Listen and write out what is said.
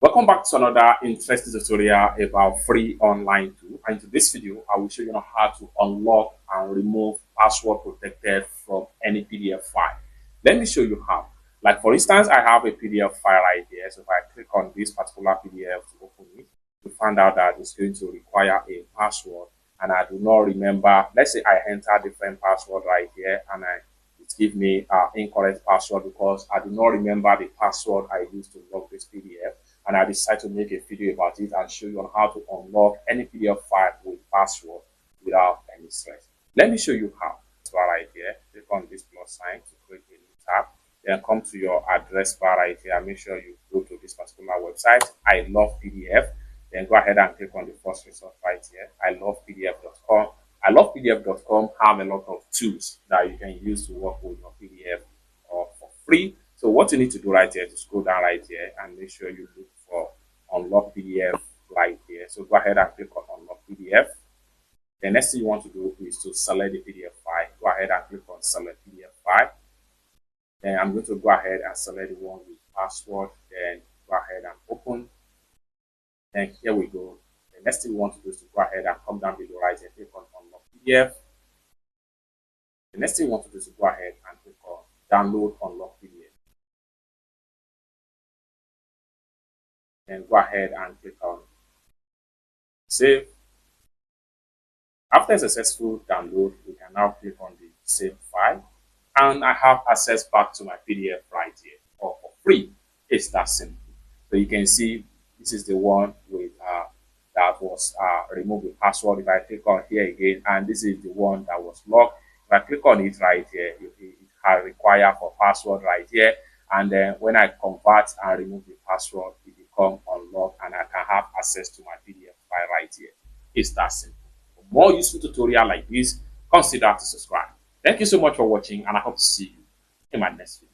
Welcome back to another interesting tutorial about free online tool. And in this video, I will show you how to unlock and remove password protected from any PDF file. Let me show you how. Like for instance, I have a PDF file right here. So if I click on this particular PDF to open it, you find out that it's going to require a password. And I do not remember, let's say I enter different password right here and it gives me incorrect password because I do not remember the password I used to log this PDF. And I decided to make a video about it and show you on how to unlock any PDF file with password without any stress. Let me show you how. So right here, click on this plus sign to create a new tab. Then come to your address bar right here. Make sure you go to this particular website. I love PDF. Then go ahead and click on the first result right here. I love PDF.com. I love PDF.com have a lot of tools that you can use to work with your PDF for free. So what you need to do right here is scroll down right here and make sure you look for unlock PDF right here. So go ahead and click on unlock PDF. The next thing you want to do is to select the PDF file. Go ahead and click on select PDF file. Then I'm going to go ahead and select the one with password. Then go ahead and open. And here we go. The next thing you want to do is to go ahead and come down below right here, click on unlock PDF. The next thing you want to do is to go ahead and click on download unlock PDF. And go ahead and click on save. After a successful download, we can now click on the save file, and I have access back to my PDF right here, or for free. It's that simple. So you can see this is the one with that was removed with password. If I click on here again, and this is the one that was locked. If I click on it right here, it require for password right here. And then when I convert and remove the password, it becomes unlocked and I can have access to my PDF file right here. It's that simple. For more useful tutorial like this, consider to subscribe. Thank you so much for watching and I hope to see you in my next video.